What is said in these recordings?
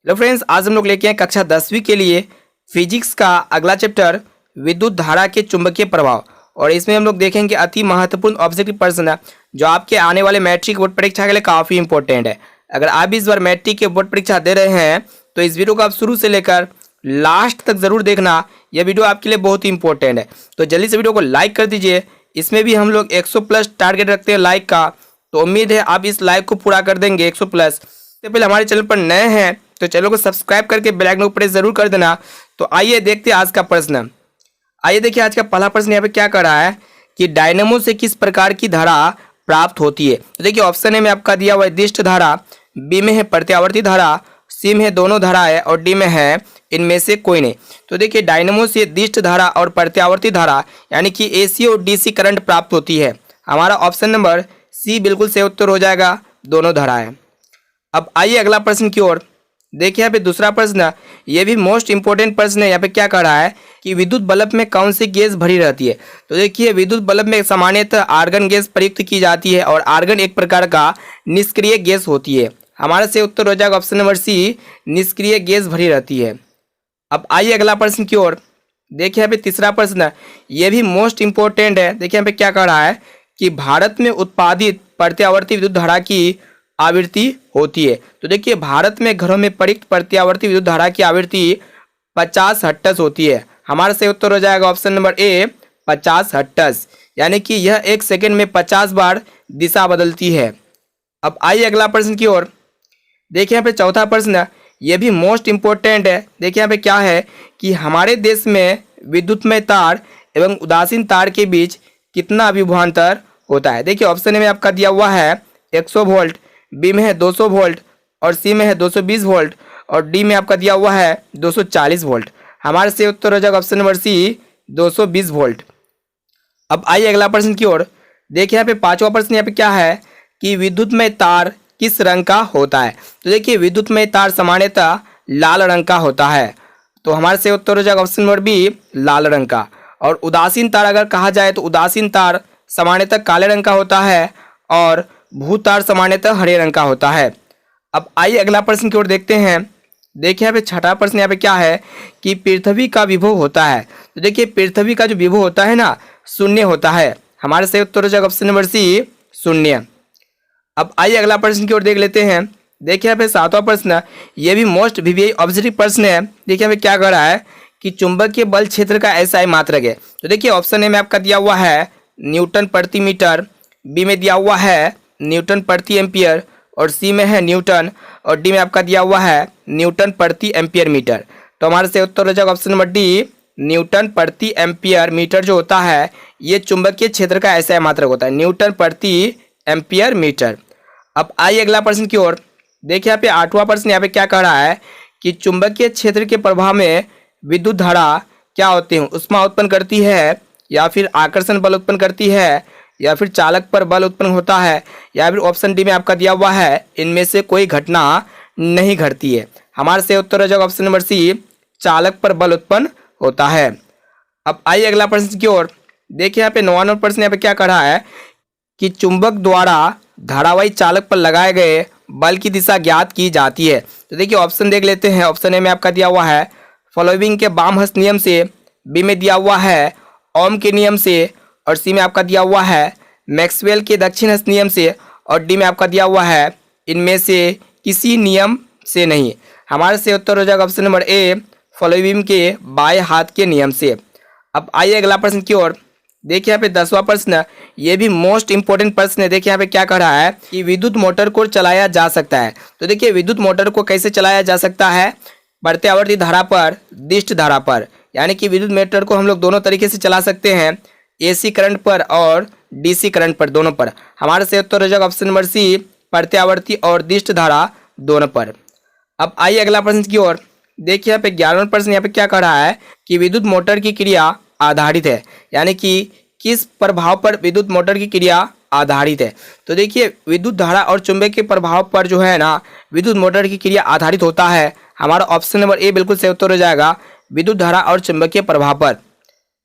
Hello friends, आज हम लोग लेके आए कक्षा 10वीं के लिए फिजिक्स का अगला चैप्टर विद्युत धारा के चुंबकीय प्रभाव। और इसमें हम लोग देखेंगे अति महत्वपूर्ण ऑब्जेक्टिव प्रश्न है जो आपके आने वाले मैट्रिक बोर्ड परीक्षा के लिए काफ़ी इंपॉर्टेंट है। अगर आप इस बार मैट्रिक के बोर्ड परीक्षा दे रहे हैं तो इस वीडियो को आप शुरू से लेकर लास्ट तक ज़रूर देखना, यह वीडियो आपके लिए बहुत ही इंपॉर्टेंट है। तो जल्दी से वीडियो को लाइक कर दीजिए। इसमें भी हम लोग 100+ टारगेट रखते हैं लाइक का, तो उम्मीद है आप इस लाइक को पूरा कर देंगे 100+। इससे पहले हमारे चैनल पर नए हैं तो चैनल को सब्सक्राइब करके बेल आइकन को प्रेस जरूर कर देना। तो आइए देखते हैं आज का प्रश्न। आइए देखिए आज का पहला प्रश्न यहाँ पे क्या कर रहा है कि डायनेमो से किस प्रकार की धारा प्राप्त होती है। तो देखिए ऑप्शन ए में आपका दिया हुआ है दिष्ट धारा, बी में है प्रत्यावर्ती धारा, सी में है दोनों धाराएं और डी में है इनमें से कोई नहीं। तो देखिए डायनेमो से दिष्ट धारा और प्रत्यावर्ती धारा यानी कि एसी और डीसी करंट प्राप्त होती है। हमारा ऑप्शन नंबर सी बिल्कुल सही उत्तर हो जाएगा, दोनों धाराएं। अब आइए अगला प्रश्न की ओर। देखिए यहाँ पे दूसरा प्रश्न, ये भी मोस्ट इंपॉर्टेंट प्रश्न है। यहाँ पे क्या कह रहा है कि विद्युत बल्ब में कौन सी गैस भरी रहती है। तो देखिए विद्युत बल्ब में सामान्यतः आर्गन गैस प्रयुक्त की जाती है और आर्गन एक प्रकार का निष्क्रिय गैस होती है। हमारा सही उत्तर हो जाएगा ऑप्शन नंबर सी, निष्क्रिय गैस भरी रहती है। अब आइए अगला प्रश्न की ओर। देखिए यहाँ पे तीसरा प्रश्न, ये भी मोस्ट इंपॉर्टेंट है। देखिए यहाँ पे क्या कह रहा है कि भारत में उत्पादित प्रत्यावर्ती विद्युत धारा की आवृत्ति होती है। तो देखिए भारत में घरों में प्रयुक्त प्रत्यावर्ती विद्युत धारा की आवृत्ति 50 हर्ट्ज होती है। हमारा सही उत्तर हो जाएगा ऑप्शन नंबर ए, 50 हर्ट्ज, यानी कि यह 1 सेकेंड में 50 बार दिशा बदलती है। अब आइए अगला प्रश्न की ओर। देखिए यहाँ पे चौथा प्रश्न, यह भी मोस्ट इंपॉर्टेंट है। देखिए यहाँ पे क्या है कि हमारे देश में विद्युतमय तार एवं उदासीन तार के बीच कितना विभवांतर होता है। देखिए ऑप्शन ए में आपका दिया हुआ है 100 वोल्ट, बी में है 200 वोल्ट और सी में है 220 वोल्ट और डी में आपका दिया हुआ है 240 वोल्ट। हमारे से उत्तर हो जाएगा ऑप्शन नंबर सी, 220 वोल्ट। अब आइए अगला प्रश्न की ओर। देखिए यहाँ पे पांचवा प्रश्न यहाँ पे क्या है कि विद्युतमय तार किस रंग का होता है। तो देखिए विद्युतमय तार सामान्यतः लाल रंग का होता है। तो हमारे से उत्तर हो जाएगा ऑप्शन नंबर बी, लाल रंग का। और उदासीन तार अगर कहा जाए तो उदासीन तार सामान्यतः काले रंग का होता है और भूतार सामान्यतः हरे रंग का होता है। अब आइए अगला प्रश्न की ओर देखते हैं। देखिए यहाँ पे छठा प्रश्न यहाँ पे क्या है कि पृथ्वी का विभव होता है। तो देखिए पृथ्वी का जो विभव होता है ना, शून्य होता है। हमारे सही उत्तर हो जाएगा ऑप्शन नंबर सी, शून्य। अब आइए अगला प्रश्न की ओर देख लेते हैं। देखिए यहाँ पे सातवां प्रश्न, ये भी मोस्ट वीवीआई ऑब्जेक्टिव प्रश्न है। देखिए यहाँ पे क्या कर रहा है कि चुंबकीय बल क्षेत्र का एसआई मात्रक है। तो देखिए ऑप्शन ए में आपका दिया हुआ है न्यूटन प्रति मीटर, बी में दिया हुआ है न्यूटन प्रति एम्पियर और सी में है न्यूटन और डी में आपका दिया हुआ है न्यूटन प्रति एम्पियर मीटर। तो हमारे से उत्तर हो जाएगा ऑप्शन नंबर डी, न्यूटन प्रति एम्पियर मीटर जो होता है ये चुंबकीय क्षेत्र का ऐसा मात्रक होता है, न्यूटन प्रति एम्पियर मीटर। अब आइए अगला प्रश्न की ओर। देखिए यहाँ पे आठवां प्रश्न यहाँ पे क्या कह रहा है कि चुंबकीय क्षेत्र के प्रभाव में विद्युत धारा क्या होती है, ऊष्मा उत्पन्न करती है या फिर आकर्षण बल उत्पन्न करती है या फिर चालक पर बल उत्पन्न होता है या फिर ऑप्शन डी में आपका दिया हुआ है इनमें से कोई घटना नहीं घटती है। हमारे से उत्तर हो जाएगा ऑप्शन नंबर सी, चालक पर बल उत्पन्न होता है। अब आइए अगला प्रश्न की ओर। देखिए यहाँ पे 9वां नंबर प्रश्न यहाँ पे क्या कर रहा है कि चुंबक द्वारा धारावाही चालक पर लगाए गए बल की दिशा ज्ञात की जाती है। तो देखिए ऑप्शन देख लेते हैं। ऑप्शन ए में आपका दिया हुआ है फॉलोइंग के बामहस्त नियम से, बी में दिया हुआ है ओम के नियम से और सी में आपका दिया हुआ है मैक्सवेल के दक्षिण हस्त नियम से और डी में आपका दिया हुआ है इनमें से किसी नियम से नहीं। हमारे से उत्तर हो जाएगा ऑप्शन नंबर ए, फॉलोइंग के बाएं हाथ के नियम से। अब आइए अगला प्रश्न की ओर। देखिए यहाँ पे 10वां प्रश्न, ये भी मोस्ट इंपॉर्टेंट प्रश्न है। देखिए यहाँ पे क्या कर रहा है कि विद्युत मोटर को चलाया जा सकता है। तो देखिए विद्युत मोटर को कैसे चलाया जा सकता है, प्रत्यावर्ती धारा पर, दिष्ट धारा पर, यानी कि विद्युत मोटर को हम लोग दोनों तरीके से चला सकते हैं, एसी करंट पर और डीसी करंट पर, दोनों पर। हमारे से उत्तर हो जाएगा ऑप्शन नंबर सी, प्रत्यावर्ती और दिष्ट धारा दोनों पर। अब आइए अगला प्रश्न की ओर। देखिए यहाँ पे 11वां प्रश्न यहाँ पे क्या कह रहा है कि विद्युत मोटर की क्रिया आधारित है, यानी कि किस प्रभाव पर विद्युत मोटर की क्रिया आधारित है। तो देखिए विद्युत धारा और चुंबकीय के प्रभाव पर जो है ना विद्युत मोटर की क्रिया आधारित होता है। हमारा ऑप्शन नंबर ए बिल्कुल सही उत्तर हो जाएगा, विद्युत धारा और चुंबकीय प्रभाव पर।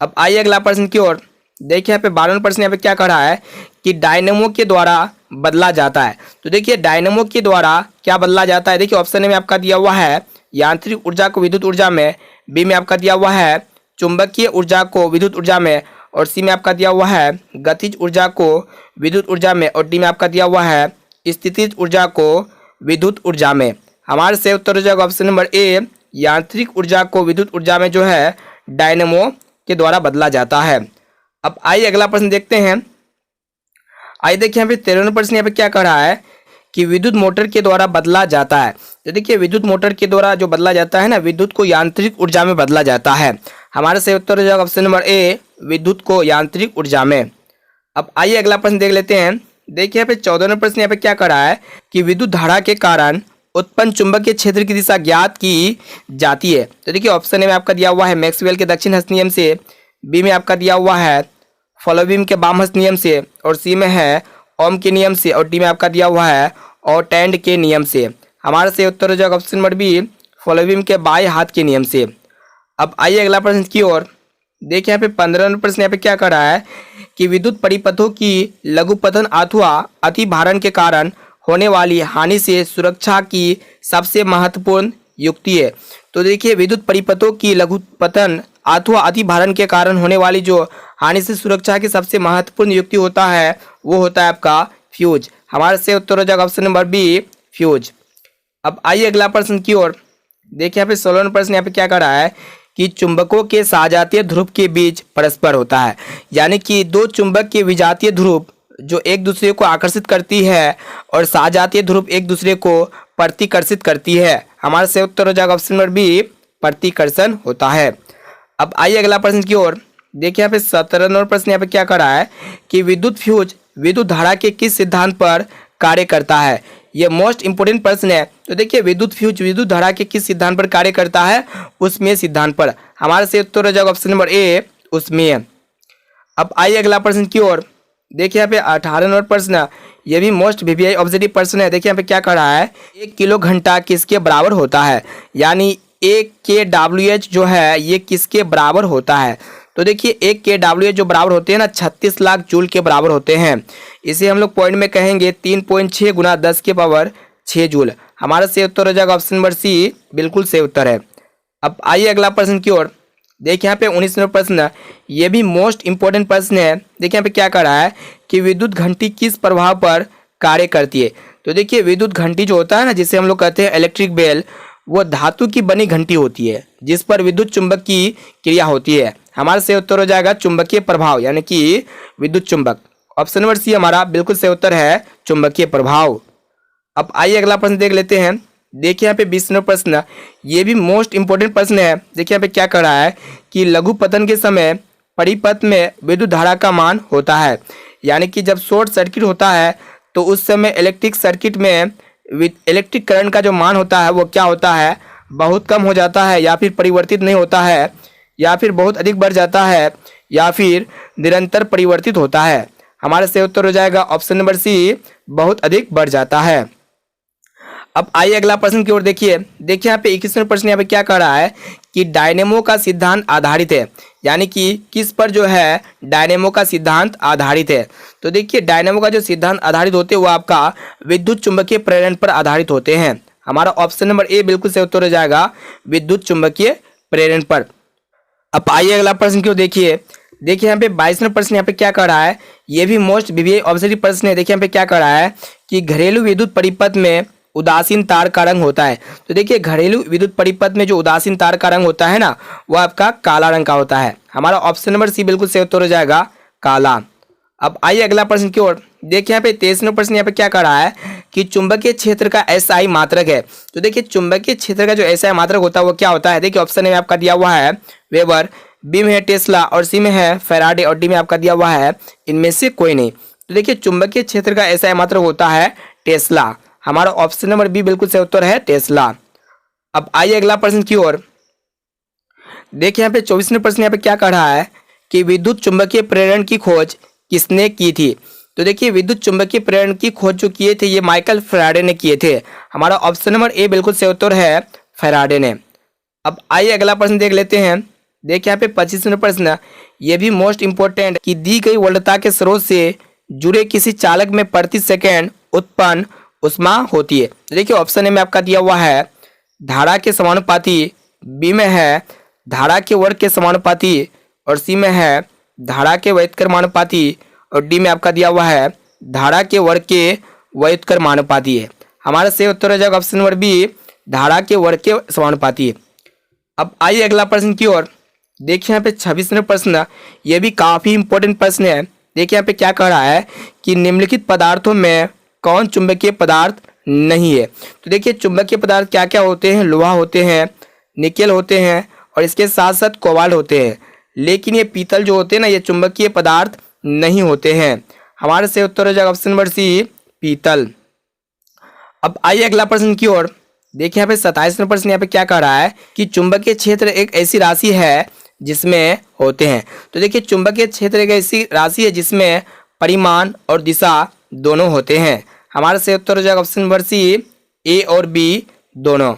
अब आइए अगला प्रश्न की ओर। देखिए यहाँ पे 52% यहाँ पे क्या कह रहा है कि डायनेमो के द्वारा बदला जाता है। तो देखिए डायनेमो के द्वारा क्या बदला जाता है, देखिए ऑप्शन ए में आपका दिया हुआ है यांत्रिक ऊर्जा को विद्युत ऊर्जा में, बी में आपका दिया हुआ है चुंबकीय ऊर्जा को विद्युत ऊर्जा में, और सी में आपका दिया हुआ है गतिज ऊर्जा को विद्युत ऊर्जा में, और डी में आपका दिया हुआ है स्थितिज ऊर्जा को विद्युत ऊर्जा में। हमारे से उत्तर हो जाएगा ऑप्शन नंबर ए यांत्रिक ऊर्जा को विद्युत ऊर्जा में जो है डायनेमो के द्वारा बदला जाता है। अब आइए अगला प्रश्न देखते हैं। आइए देखिए यहाँ पे 53% यहाँ पे क्या कह रहा है कि विद्युत मोटर के द्वारा बदला जाता है। तो देखिए विद्युत मोटर के द्वारा जो बदला जाता है ना, विद्युत को यांत्रिक ऊर्जा में बदला जाता है। हमारे सही उत्तर हो जाएगा ऑप्शन नंबर ए विद्युत को यांत्रिक ऊर्जा में। अब आइए अगला प्रश्न देख लेते हैं। देखिए यहाँ पे 14 यहाँ पे क्या कह रहा है कि विद्युत धारा के कारण उत्पन्न चुंबकीय क्षेत्र की दिशा ज्ञात की जाती है। तो देखिए ऑप्शन ए में आपका दिया हुआ है मैक्सवेल के दक्षिण हस्त नियम से, बी में आपका दिया हुआ है फ्लोबीम के वाम हस्त नियम से, और सी में है ओम के नियम से, और डी में आपका दिया हुआ है ऑर्टेंड के नियम से। हमारे से उत्तर हो जाएगा ऑप्शन नंबर बी फ्लोबीम के बाएं हाथ के नियम से। अब आइए अगला प्रश्न की ओर। देखिए यहाँ पे 15 यहाँ पे क्या कर रहा है कि विद्युत परिपथों की लघुपतन अथवा अतिभारण के कारण होने वाली हानि से सुरक्षा की सबसे महत्वपूर्ण युक्ति है। तो देखिए विद्युत परिपथों की लघुपतन अथवा अतिभारण के कारण होने वाली जो हानि से सुरक्षा की सबसे महत्वपूर्ण युक्ति होता है वो होता है आपका फ्यूज। हमारे से उत्तर हो जाएगा ऑप्शन नंबर बी फ्यूज। अब आइए अगला प्रश्न की ओर। देखिए यहाँ पे 16 यहाँ पे क्या कर रहा है कि चुंबकों के सजातीय ध्रुव के बीच परस्पर होता है, यानी कि दो चुंबक के विजातीय ध्रुव जो एक दूसरे को आकर्षित करती है और सजातीय ध्रुव एक दूसरे को प्रतिकर्षित करती है। हमारे से उत्तर हो जाएगा ऑप्शन नंबर बी प्रतिकर्षण होता है। अब आइए अगला प्रश्न की ओर। देखिए यहाँ पे 17 यहाँ पे क्या कर रहा है कि विद्युत फ्यूज विद्युत धारा के किस सिद्धांत पर कार्य करता है। ये मोस्ट इंपोर्टेंट प्रश्न है। तो देखिए विद्युत फ्यूज विद्युत धारा के किस सिद्धांत पर कार्य करता है, उसमें सिद्धांत पर। हमारे से उत्तर हो जाएगा ऑप्शन नंबर ए उसमें। अब आइए अगला प्रश्न की ओर। देखिए यहाँ पे 18 नंबर प्रश्न, ये भी मोस्ट वीवीआई ऑब्जेक्टिव प्रश्न है। देखिए यहाँ पे क्या कर रहा है 1 किलो घंटा किसके बराबर होता है, यानी 1 kWh जो है ये किसके बराबर होता है। तो देखिए 1 kWh जो बराबर होते हैं ना 36 लाख जूल के बराबर होते हैं। इसे हम लोग पॉइंट में कहेंगे 3.6 गुना 10 के पावर 6 जूल। हमारा सही उत्तर हो जाएगा ऑप्शन नंबर सी, बिल्कुल सही उत्तर है। अब आइए अगला प्रश्न की ओर। देखिए यहाँ पे 19 नंबर प्रश्न, ये भी मोस्ट इंपॉर्टेंट प्रश्न है। देखिए यहाँ पे क्या कर रहा है कि विद्युत घंटी किस प्रभाव पर कार्य करती है। तो देखिए विद्युत घंटी जो होता है ना, जिसे हम लोग कहते हैं इलेक्ट्रिक बेल, वो धातु की बनी घंटी होती है जिस पर विद्युत चुंबक की क्रिया होती है। हमारे सही उत्तर हो जाएगा चुंबकीय प्रभाव, यानी कि विद्युत चुंबक। ऑप्शन नंबर सी हमारा बिल्कुल सही उत्तर है चुंबकीय प्रभाव। अब आइए अगला प्रश्न देख लेते हैं। देखिए यहाँ पे 20 नंबर प्रश्न, ये भी मोस्ट इंपोर्टेंट प्रश्न है। देखिए यहाँ पे क्या कर रहा है कि लघु पतन के समय परिपथ में विद्युत धारा का मान होता है, यानी कि जब शॉर्ट सर्किट होता है तो उस समय इलेक्ट्रिक सर्किट में इलेक्ट्रिक करंट का जो मान होता है वो क्या होता है, बहुत कम हो जाता है, या फिर परिवर्तित नहीं होता है, या फिर बहुत अधिक बढ़ जाता है, या फिर निरंतर परिवर्तित होता है। हमारे सही उत्तर हो जाएगा ऑप्शन नंबर सी, बहुत अधिक बढ़ जाता है। अब आइए अगला प्रश्न की ओर देखिए। देखिए यहाँ पे 21वां प्रश्न यहाँ पे क्या कह रहा है कि डायनेमो का सिद्धांत आधारित है, यानी कि किस पर जो है डायनेमो का सिद्धांत आधारित है। तो देखिए डायनेमो का जो सिद्धांत आधारित होते हैं वो आपका विद्युत चुंबकीय प्रेरण पर आधारित होते हैं। हमारा ऑप्शन नंबर ए बिल्कुल सही उत्तर हो जाएगा विद्युत चुंबकीय प्रेरण पर। अब आइए अगला प्रश्न की ओर देखिए। देखिए यहाँ पे 22वां प्रश्न यहाँ पे क्या कर रहा है, ये भी मोस्ट वीवीआई ऑब्जेक्टिव प्रश्न है। देखिए यहाँ पे क्या कर रहा है कि घरेलू विद्युत परिपथ में उदासीन तार का रंग होता है। तो देखिए घरेलू विद्युत परिपथ में जो उदासीन तार का रंग होता है ना, वो आपका काला रंग का होता है। हमारा ऑप्शन नंबर सी बिल्कुल सही उत्तर हो जाएगा काला। अब आइए अगला प्रश्न की ओर। देखिए यहाँ पे 23वां प्रश्न यहाँ पे क्या कर रहा है कि चुंबकीय क्षेत्र का एसआई मात्रक है। तो देखिए चुंबकीय क्षेत्र का जो एसआई मात्रक होता है वो क्या होता है। देखिए ऑप्शन में आपका दिया हुआ है वेबर, बी में है टेस्ला, और सी में है फैराडे, और डी में आपका दिया हुआ है इनमें से कोई नहीं। तो देखिए चुंबकीय क्षेत्र का एसआई मात्रक होता है टेस्ला। हमारा ऑप्शन नंबर बी बिल्कुल सही उत्तर है टेस्ला। अब आइए अगला प्रश्न की ओर। देखिए यहाँ पे 24वां प्रश्न यहाँ पे क्या कह रहा है कि विद्युत चुंबकीय प्रेरण की खोज किसने की थी। तो देखिए विद्युत चुंबकीय प्रेरण की खोज जो किए थे ये माइकल फैराडे ने किए थे। हमारा ऑप्शन नंबर ए बिल्कुल सही उत्तर है फैराडे ने। अब आइए अगला प्रश्न देख लेते हैं। देखिए यहाँ पे 25 नंबर प्रश्न, ये भी मोस्ट इंपॉर्टेंट, कि दी गई वोल्टता के स्रोत से जुड़े किसी चालक में प्रति सेकंड उत्पन्न ऊष्मा होती है। तो देखिए ऑप्शन ए में आपका दिया हुआ है धारा के समानुपाती, बी में है धारा के वर्ग के समानुपाती, और सी में है धारा के व्युत्क्रमानुपाती, और डी में आपका दिया हुआ है धारा के वर्ग के व्युत्क्रमानुपाती है। हमारा सही उत्तर हो जाएगा ऑप्शन नंबर बी, धारा के वर्ग के समानुपाती है। अब आइए अगला प्रश्न की ओर। देखिए यहाँ पे 26 नंबर प्रश्न, ये भी काफी इंपॉर्टेंट प्रश्न है। देखिए यहाँ पे क्या कह रहा है कि निम्नलिखित पदार्थों में कौन चुंबकीय पदार्थ नहीं है। तो देखिए चुंबकीय पदार्थ क्या क्या होते हैं, लोहा होते हैं, निकेल होते हैं, और इसके साथ साथ कोबाल्ट होते हैं, लेकिन ये पीतल जो होते हैं ना, ये चुंबकीय पदार्थ नहीं होते हैं। हमारे सही उत्तर हो जाएगा ऑप्शन नंबर सी, पीतल। अब आइए अगला प्रश्न की ओर। देखिए यहाँ पे 27 नंबर प्रश्न, यहाँ पे क्या कह रहा है कि चुंबकीय क्षेत्र एक ऐसी राशि है जिसमें होते हैं। तो देखिए चुंबकीय क्षेत्र एक ऐसी राशि है जिसमें परिमाण और दिशा दोनों होते हैं। हमारा सही उत्तर हो जाएगा ऑप्शन नंबर सी, ए और बी दोनों।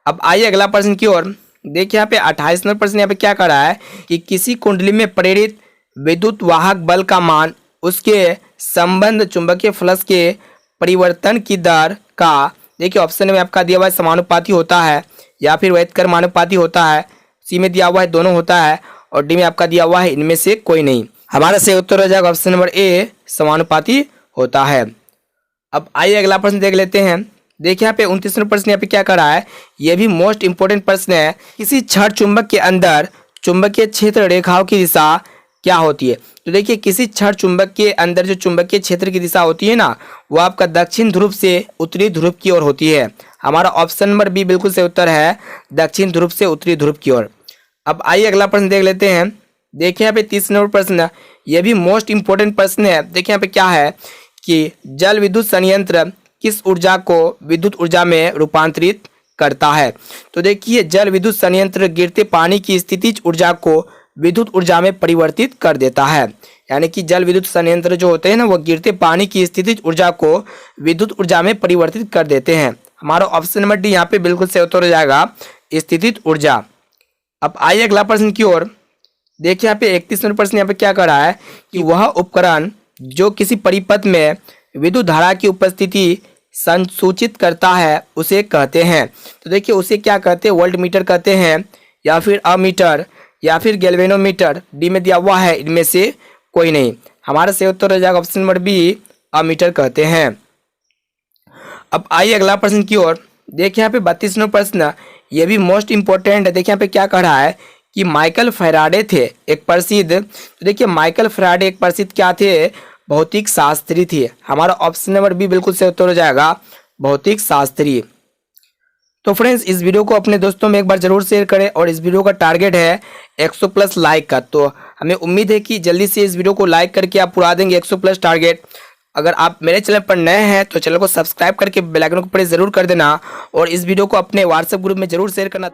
अब आइए अगला प्रश्न की ओर। देखिए यहाँ पे 28 नंबर प्रश्न, यहाँ पे क्या कर रहा है कि किसी कुंडली में प्रेरित विद्युत वाहक बल का मान उसके संबंध चुंबकीय फ्लक्स के परिवर्तन की दर का, देखिए ऑप्शन में आपका दिया हुआ है समानुपाती होता है, या फिर व्युत्क्रमानुपाती होता है, सी में दिया हुआ है दोनों होता है, और डी में आपका दिया हुआ है इनमें से कोई नहीं। हमारा सही उत्तर हो जाएगा ऑप्शन नंबर ए, समानुपाती होता है। अब आइए अगला प्रश्न देख लेते हैं। देखिए यहाँ पे 29 नंबर प्रश्न, यहाँ पे क्या कर रहा है, यह भी मोस्ट इंपोर्टेंट प्रश्न है, किसी छड़ चुंबक के अंदर चुंबकीय क्षेत्र रेखाओं की दिशा क्या होती है। तो देखिए किसी छड़ चुंबक के अंदर जो चुंबकीय क्षेत्र की दिशा होती है ना, वो आपका दक्षिण ध्रुव से उत्तरी ध्रुव की ओर होती है। हमारा ऑप्शन नंबर बी बिल्कुल सही उत्तर है, दक्षिण ध्रुव से उत्तरी ध्रुव की ओर। अब आइए अगला प्रश्न देख लेते हैं। देखिए यहाँ पे 30 नंबर प्रश्न, यह भी मोस्ट इंपोर्टेंट प्रश्न है। देखिए यहाँ पे क्या है कि जल विद्युत संयंत्र किस ऊर्जा को विद्युत ऊर्जा में रूपांतरित करता है। तो देखिए जल विद्युत संयंत्र गिरते पानी की स्थितिज ऊर्जा को विद्युत ऊर्जा में परिवर्तित कर देता है। यानी कि जल विद्युत संयंत्र जो होते हैं ना, वो गिरते पानी की स्थितिज ऊर्जा को विद्युत ऊर्जा में परिवर्तित कर देते हैं। हमारा ऑप्शन नंबर डी यहाँ पे बिल्कुल सही उत्तर हो जाएगा, स्थितिज ऊर्जा। अब आइए अगला प्रश्न की ओर। देखिए यहाँ पे 31 नंबर प्रश्न, यहाँ पे क्या कर रहा है कि वह उपकरण जो किसी परिपथ में विद्युत धारा की उपस्थिति संसूचित करता है उसे कहते हैं। तो देखिए उसे क्या कहते हैं, वोल्ट मीटर कहते हैं, या फिर अमीटर, या फिर गैल्वेनोमीटर, डी में दिया हुआ है इनमें से कोई नहीं। हमारा सही उत्तर हो जाएगा ऑप्शन नंबर बी, अमीटर कहते हैं। अब आइए अगला प्रश्न की ओर। देखिए यहाँ पे 32 नंबर प्रश्न, ये भी मोस्ट इंपॉर्टेंट है। देखिए यहाँ पे क्या कह रहा है कि माइकल फैराडे थे एक प्रसिद्ध, तो देखिए माइकल फैराडे एक प्रसिद्ध क्या थे, भौतिक शास्त्री थे। हमारा ऑप्शन नंबर बी बिल्कुल सही उत्तर हो जाएगा, भौतिक शास्त्री। तो फ्रेंड्स इस वीडियो को अपने दोस्तों में एक बार जरूर शेयर करें, और इस वीडियो का टारगेट है 100+ लाइक का। तो हमें उम्मीद है कि जल्दी से इस वीडियो को लाइक करके आप पूरा देंगे 100+ टारगेट। अगर आप मेरे चैनल पर नए हैं तो चैनल को सब्सक्राइब करके बेल आइकन को प्रेस जरूर कर देना, और इस वीडियो को अपने व्हाट्सएप ग्रुप में जरूर शेयर करना।